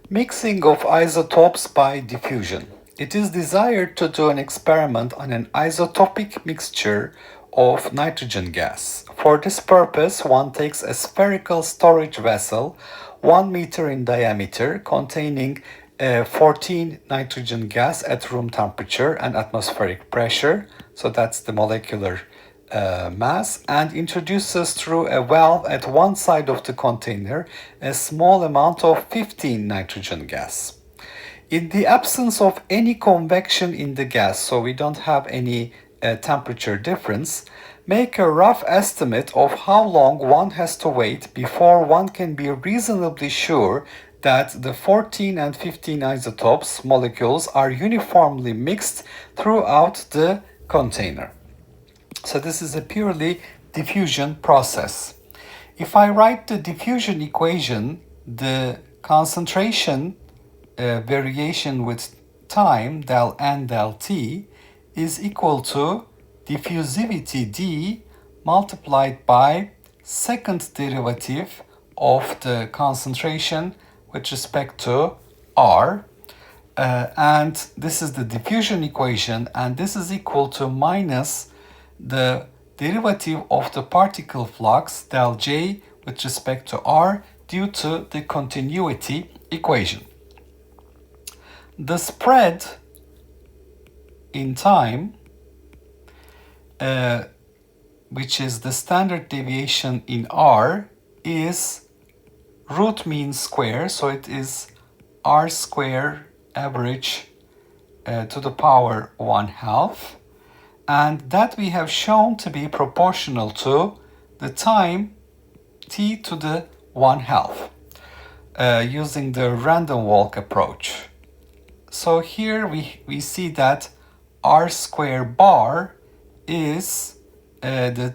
Mixing of isotopes by diffusion. It is desired to do an experiment on an isotopic mixture of nitrogen gas. For this purpose, one takes a spherical storage vessel 1 meter in diameter containing 14 nitrogen gas at room temperature and atmospheric pressure. So that's the molecular mass, and introduces through a valve at one side of the container a small amount of 15 nitrogen gas. In the absence of any convection in the gas, so we don't have any temperature difference, make a rough estimate of how long one has to wait before one can be reasonably sure that the 14 and 15 isotopes molecules are uniformly mixed throughout the container. So this is a purely diffusion process. If I write the diffusion equation, the concentration variation with time, del N del T, is equal to diffusivity D multiplied by second derivative of the concentration with respect to R. And this is the diffusion equation, and this is equal to minus the derivative of the particle flux del J with respect to R due to the continuity equation. The spread in time, which is the standard deviation in R, is root mean square, so it is R square average to the power 1/2, and that we have shown to be proportional to the time t to the 1/2 using the random walk approach. So here we see that R square bar is the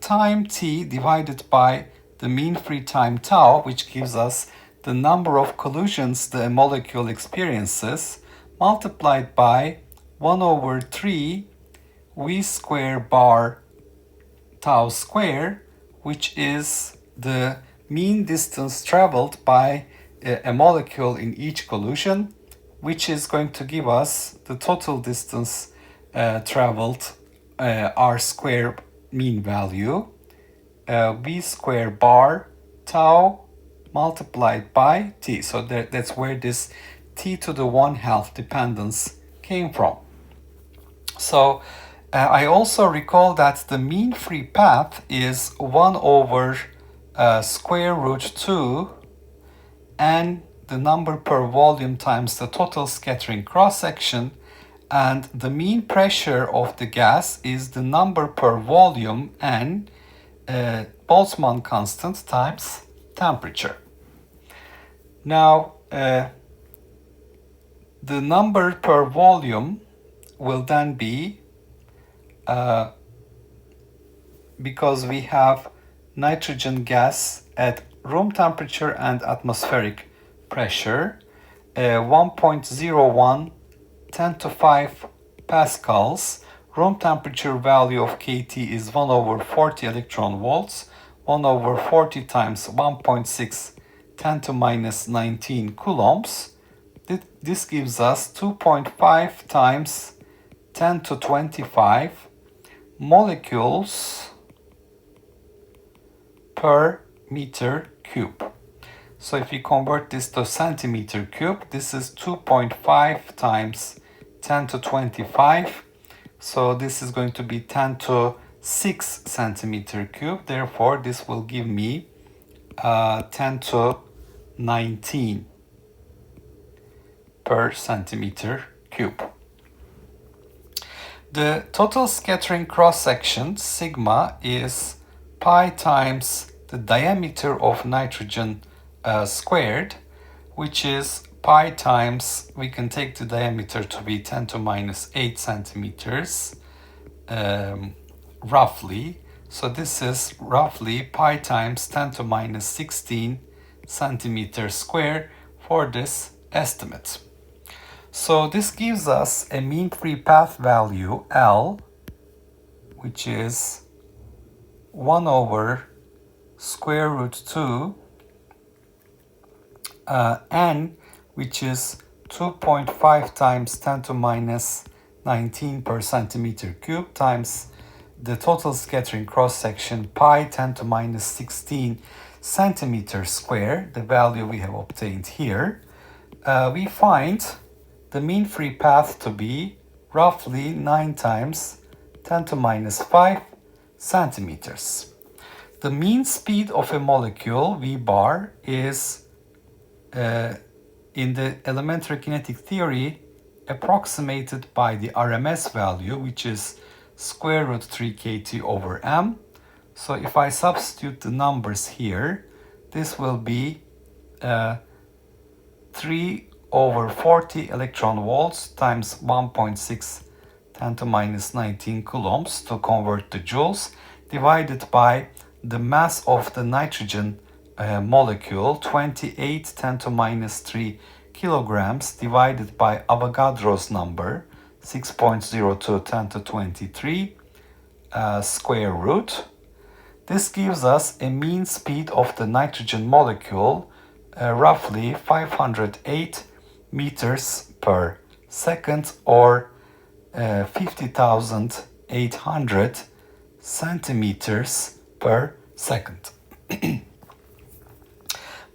time t divided by the mean free time tau, which gives us the number of collisions the molecule experiences, multiplied by 1/3 v square bar tau square, which is the mean distance traveled by a molecule in each collision, which is going to give us the total distance traveled, R square mean value, v square bar tau multiplied by t. So that's where this t to the 1/2 dependence came from. So I also recall that the mean free path is 1 over square root 2 and the number per volume times the total scattering cross-section, and the mean pressure of the gas is the number per volume n Boltzmann constant times temperature. Now the number per volume will then be, because we have nitrogen gas at room temperature and atmospheric pressure, 1.01 10 to 5 pascals. Room temperature value of kT is 1/40 electron volts, 1/40 times 1.6 10 to minus 19 coulombs. This gives us 2.5 times 10 to 25 molecules per meter cube. So if you convert this to centimeter cube, this is 2.5 times 10 to 25. So this is going to be 10 to 6 centimeter cube. Therefore, this will give me 10 to 19 per centimeter cube. The total scattering cross-section, sigma, is pi times the diameter of nitrogen squared, which is pi times, we can take the diameter to be 10 to minus 8 centimeters, roughly. So this is roughly pi times 10 to minus 16 centimeters square for this estimate. So this gives us a mean free path value L, which is 1 over square root 2 n which is 2.5 times 10 to minus 19 per centimeter cube times the total scattering cross-section pi 10 to minus 16 centimeters square, the value we have obtained here, we find the mean free path to be roughly 9 times 10 to minus 5 centimeters. The mean speed of a molecule, V bar, is in the elementary kinetic theory approximated by the RMS value, which is square root 3 kT over m. So if I substitute the numbers here, this will be 3 over 40 electron volts times 1.6 10 to minus 19 coulombs to convert to joules, divided by the mass of the nitrogen molecule, 28 10 to minus 3 kilograms, divided by Avogadro's number, 6.02 10 to 23 square root. This gives us a mean speed of the nitrogen molecule roughly 508 meters per second, or 50,800 centimeters per second.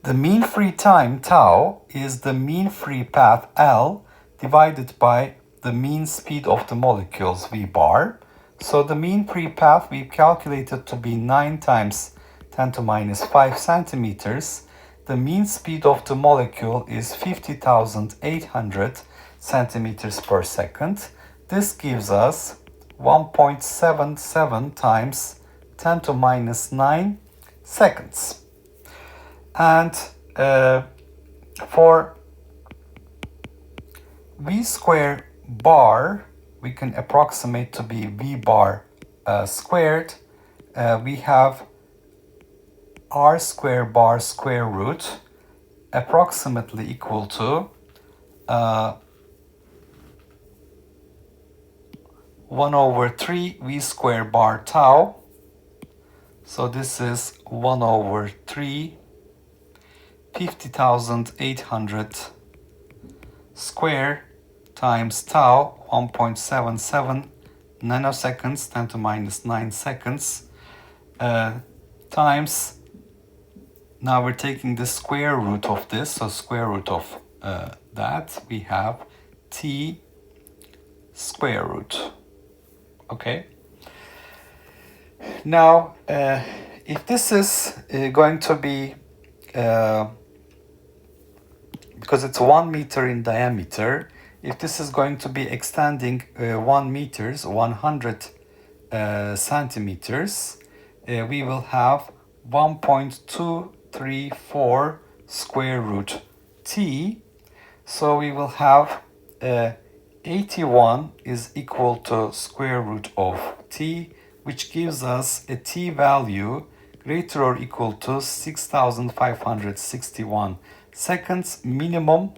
The mean free time tau is the mean free path L divided by the mean speed of the molecules V bar. So the mean free path we calculated to be 9 times 10 to minus 5 centimeters. The mean speed of the molecule is 50,800 centimeters per second. This gives us 1.77 times 10 to minus 9 seconds. And for V square bar, we can approximate to be V bar squared. We have R square bar square root approximately equal to 1 over 3 V square bar tau. So this is 1 over 3 50,800 square times tau, 1.77 nanoseconds, 10 to minus 9 seconds, times, now we're taking the square root of this, so square root of that, we have t square root. Okay. Now, if this is going to be, because it's 1 meter in diameter, if this is going to be extending 1 meters, 100 centimeters, we will have 1.234 square root t. So we will have 81 is equal to square root of t, which gives us a t value greater or equal to 6,561 seconds minimum,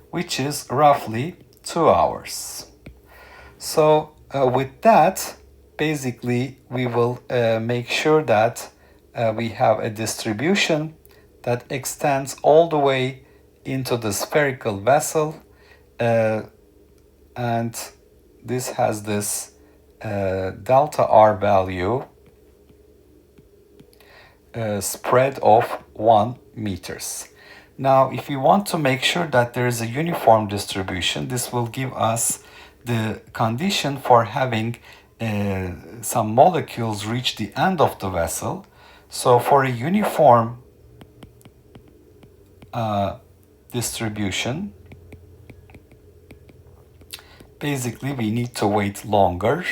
which is roughly 2 hours. So with that, basically we will make sure that we have a distribution that extends all the way into the spherical vessel, and this has this delta R value spread of 1 meters. Now, if you want to make sure that there is a uniform distribution, this will give us the condition for having some molecules reach the end of the vessel. So for a uniform distribution, basically we need to wait longer.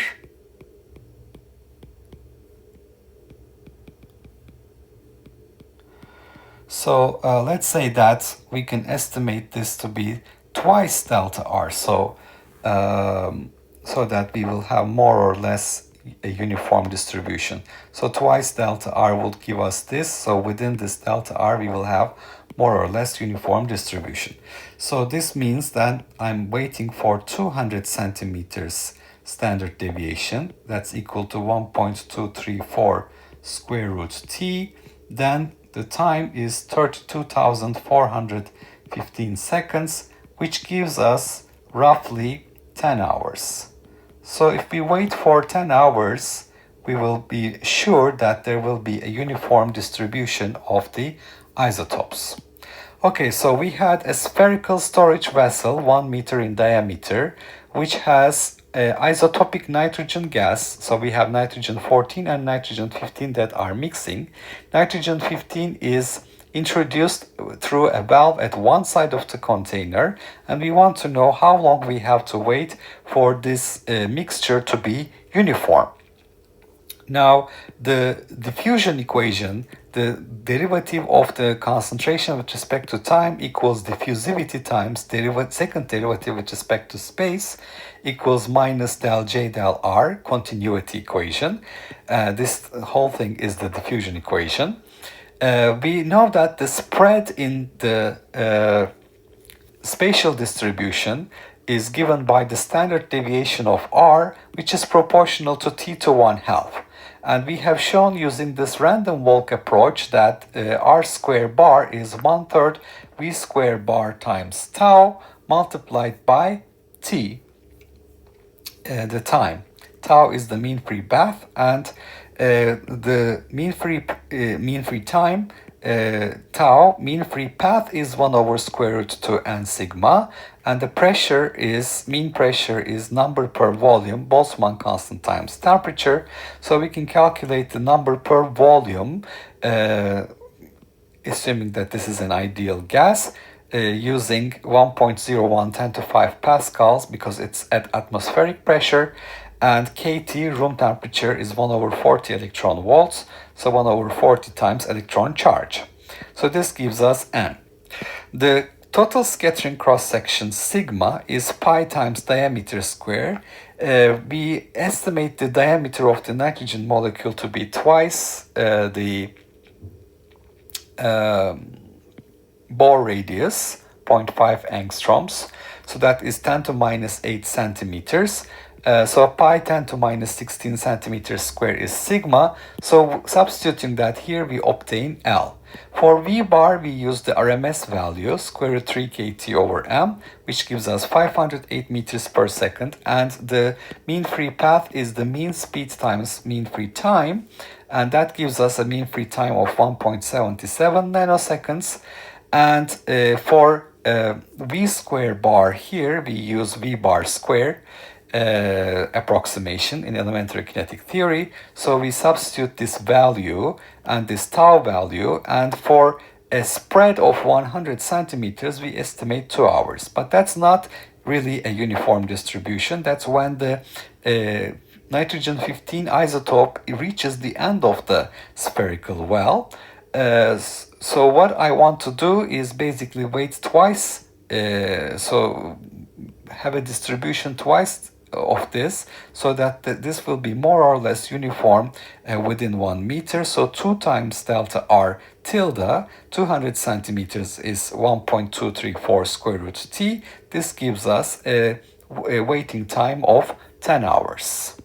So let's say that we can estimate this to be twice delta R, so that we will have more or less a uniform distribution. So twice delta R will give us this, so within this delta R we will have more or less uniform distribution. So this means that I'm waiting for 200 centimeters standard deviation, that's equal to 1.234 square root t. Then the time is 32,450 15 seconds, which gives us roughly 10 hours. So if we wait for 10 hours, we will be sure that there will be a uniform distribution of the isotopes. Okay, so we had a spherical storage vessel 1 meter in diameter, which has isotopic nitrogen gas. So we have nitrogen 14 and nitrogen 15 that are mixing. Nitrogen 15 is introduced through a valve at one side of the container, and we want to know how long we have to wait for this mixture to be uniform. Now, the diffusion equation, the derivative of the concentration with respect to time equals diffusivity times second derivative with respect to space equals minus del J del R, continuity equation. This whole thing is the diffusion equation. We know that the spread in the spatial distribution is given by the standard deviation of R, which is proportional to T to 1/2. And we have shown using this random walk approach that R square bar is 1/3 V square bar times tau multiplied by T, the time. Tau is the mean free path, and the mean free time, tau, mean free path is 1 over square root 2 n sigma, and the pressure is, mean pressure is number per volume, Boltzmann constant times temperature. So we can calculate the number per volume, assuming that this is an ideal gas, using 1.01 10 to 5 pascals because it's at atmospheric pressure, and KT, room temperature, is 1 over 40 electron volts, so 1 over 40 times electron charge. So this gives us N. The total scattering cross-section sigma is pi times diameter square. We estimate the diameter of the nitrogen molecule to be twice the Bohr radius, 0.5 angstroms. So that is 10 to minus 8 centimeters. So pi 10 to minus 16 centimeters square is sigma. So substituting that here, we obtain L. For V bar, we use the RMS value, square root 3 kT over m, which gives us 508 meters per second. And the mean free path is the mean speed times mean free time. And that gives us a mean free time of 1.77 nanoseconds. And for V square bar here, we use V bar square approximation in elementary kinetic theory. So we substitute this value and this tau value, and for a spread of 100 centimeters, we estimate 2 hours. But that's not really a uniform distribution. That's when the nitrogen 15 isotope reaches the end of the spherical well. So what I want to do is basically wait twice, so have a distribution twice of this, so that this will be more or less uniform within 1 meter. So 2 times delta R tilde, 200 centimeters is 1.234 square root T. This gives us a waiting time of 10 hours.